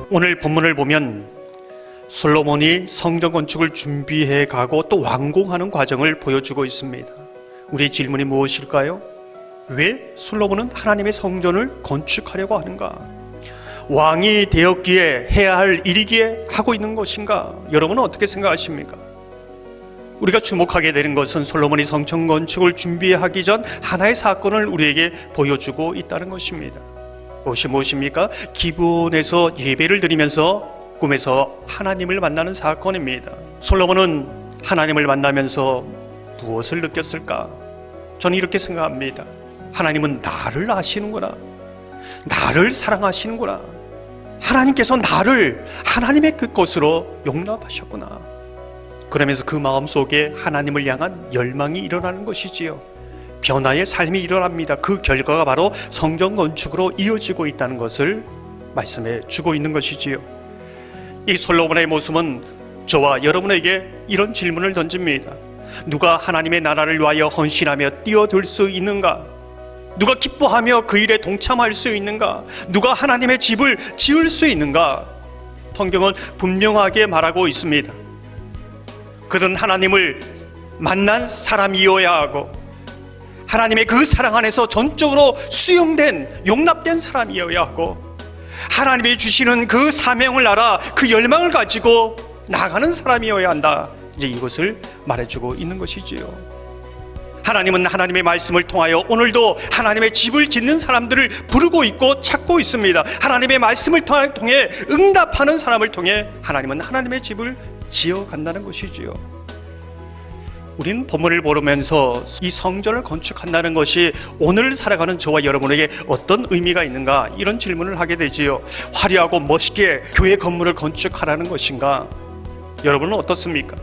오늘 본문을 보면 솔로몬이 성전 건축을 준비해 가고 또 완공하는 과정을 보여주고 있습니다. 우리의 질문이 무엇일까요? 왜 솔로몬은 하나님의 성전을 건축하려고 하는가? 왕이 되었기에 해야 할 일이기에 하고 있는 것인가? 여러분은 어떻게 생각하십니까? 우리가 주목하게 되는 것은 솔로몬이 성전 건축을 준비하기 전 하나의 사건을 우리에게 보여주고 있다는 것입니다. 그것이 무엇입니까? 기브온에서 예배를 드리면서 꿈에서 하나님을 만나는 사건입니다. 솔로몬은 하나님을 만나면서 무엇을 느꼈을까? 저는 이렇게 생각합니다. 하나님은 나를 아시는구나. 나를 사랑하시는구나. 하나님께서 나를 하나님의 그 것으로 용납하셨구나. 그러면서 그 마음속에 하나님을 향한 열망이 일어나는 것이지요. 변화의 삶이 일어납니다. 그 결과가 바로 성전 건축으로 이어지고 있다는 것을 말씀해 주고 있는 것이지요. 이 솔로몬의 모습은 저와 여러분에게 이런 질문을 던집니다. 누가 하나님의 나라를 위하여 헌신하며 뛰어들 수 있는가? 누가 기뻐하며 그 일에 동참할 수 있는가? 누가 하나님의 집을 지을 수 있는가? 성경은 분명하게 말하고 있습니다. 그는 하나님을 만난 사람이어야 하고 하나님의 그 사랑 안에서 전적으로 수용된, 용납된 사람이어야 하고 하나님이 주시는 그 사명을 알아 그 열망을 가지고 나가는 사람이어야 한다. 이제 이것을 말해주고 있는 것이지요. 하나님은 하나님의 말씀을 통하여 오늘도 하나님의 집을 짓는 사람들을 부르고 있고 찾고 있습니다. 하나님의 말씀을 통해 응답하는 사람을 통해 하나님은 하나님의 집을 지어간다는 것이지요. 우리는 본문을 보면서 이 성전을 건축한다는 것이 오늘 살아가는 저와 여러분에게 어떤 의미가 있는가, 이런 질문을 하게 되지요. 화려하고 멋있게 교회 건물을 건축하라는 것인가? 여러분은 어떻습니까?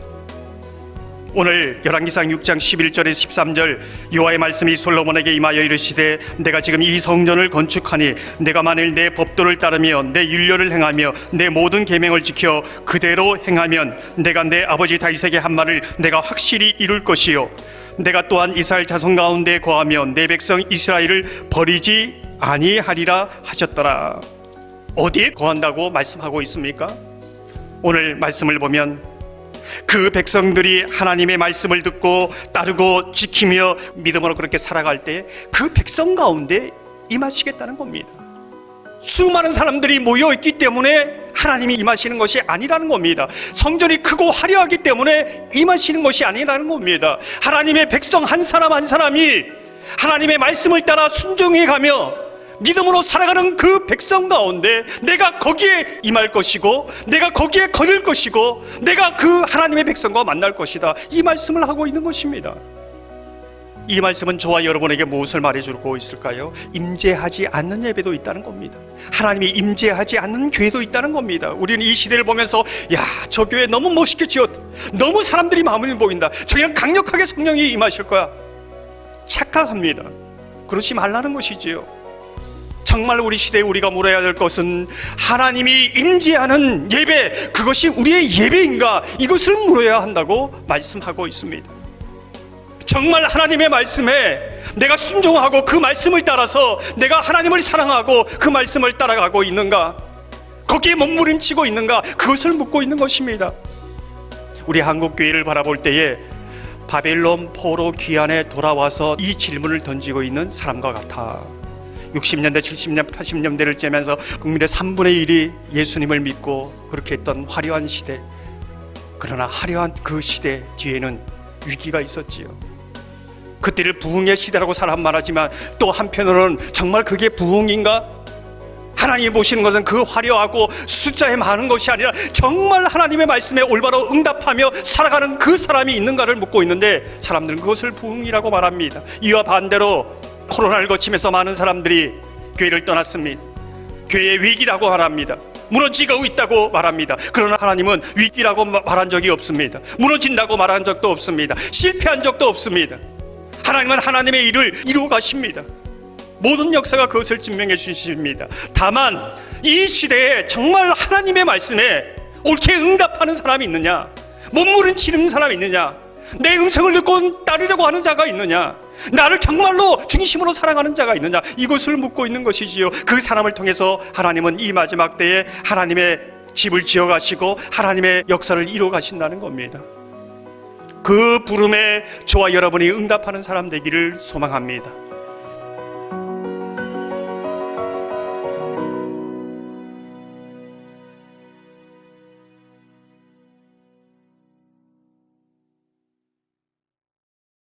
오늘 열왕기상 6장 11절에 13절 여호와의 말씀이 솔로몬에게 임하여 이르시되 내가 지금 이 성전을 건축하니 내가 만일 내 법도를 따르며 내 율례를 행하며 내 모든 계명을 지켜 그대로 행하면 내가 내 아버지 다윗에게 한 말을 내가 확실히 이룰 것이요 내가 또한 이스라엘 자손 가운데 거하며 내 백성 이스라엘을 버리지 아니하리라 하셨더라. 어디에 거한다고 말씀하고 있습니까? 오늘 말씀을 보면 그 백성들이 하나님의 말씀을 듣고 따르고 지키며 믿음으로 그렇게 살아갈 때 그 백성 가운데 임하시겠다는 겁니다. 수많은 사람들이 모여있기 때문에 하나님이 임하시는 것이 아니라는 겁니다. 성전이 크고 화려하기 때문에 임하시는 것이 아니라는 겁니다. 하나님의 백성 한 사람 한 사람이 하나님의 말씀을 따라 순종해 가며 믿음으로 살아가는 그 백성 가운데 내가 거기에 임할 것이고 내가 거기에 거닐 것이고 내가 그 하나님의 백성과 만날 것이다. 이 말씀을 하고 있는 것입니다. 이 말씀은 저와 여러분에게 무엇을 말해주고 있을까요? 임재하지 않는 예배도 있다는 겁니다. 하나님이 임재하지 않는 교회도 있다는 겁니다. 우리는 이 시대를 보면서 야, 저 교회 너무 멋있게 지었다. 너무 사람들이 마음을 보인다. 저기는 강력하게 성령이 임하실 거야. 착각합니다. 그러지 말라는 것이지요. 정말 우리 시대에 우리가 물어야 될 것은 하나님이 임재하는 예배, 그것이 우리의 예배인가? 이것을 물어야 한다고 말씀하고 있습니다. 정말 하나님의 말씀에 내가 순종하고 그 말씀을 따라서 내가 하나님을 사랑하고 그 말씀을 따라가고 있는가? 거기에 몸부림치고 있는가? 그것을 묻고 있는 것입니다. 우리 한국교회를 바라볼 때에 바벨론 포로 귀환에 돌아와서 이 질문을 던지고 있는 사람과 같아. 60년대, 70년, 80년대를 째면서 국민의 3분의 1이 예수님을 믿고 그렇게 했던 화려한 시대. 그러나 화려한 그 시대 뒤에는 위기가 있었지요. 그때를 부흥의 시대라고 사람 말하지만 또 한편으로는 정말 그게 부흥인가? 하나님이 보시는 것은 그 화려하고 숫자에 많은 것이 아니라 정말 하나님의 말씀에 올바로 응답하며 살아가는 그 사람이 있는가를 묻고 있는데 사람들은 그것을 부흥이라고 말합니다. 이와 반대로 코로나를 거치면서 많은 사람들이 교회를 떠났습니다. 교회의 위기라고 말합니다. 무너지고 있다고 말합니다. 그러나 하나님은 위기라고 말한 적이 없습니다. 무너진다고 말한 적도 없습니다. 실패한 적도 없습니다. 하나님은 하나님의 일을 이루어 가십니다. 모든 역사가 그것을 증명해 주십니다. 다만 이 시대에 정말 하나님의 말씀에 옳게 응답하는 사람이 있느냐? 몸부림치는 사람이 있느냐? 내 음성을 듣고 따르려고 하는 자가 있느냐? 나를 정말로 중심으로 사랑하는 자가 있느냐, 이것을 묻고 있는 것이지요. 그 사람을 통해서 하나님은 이 마지막 때에 하나님의 집을 지어가시고 하나님의 역사를 이루어가신다는 겁니다. 그 부름에 저와 여러분이 응답하는 사람 되기를 소망합니다.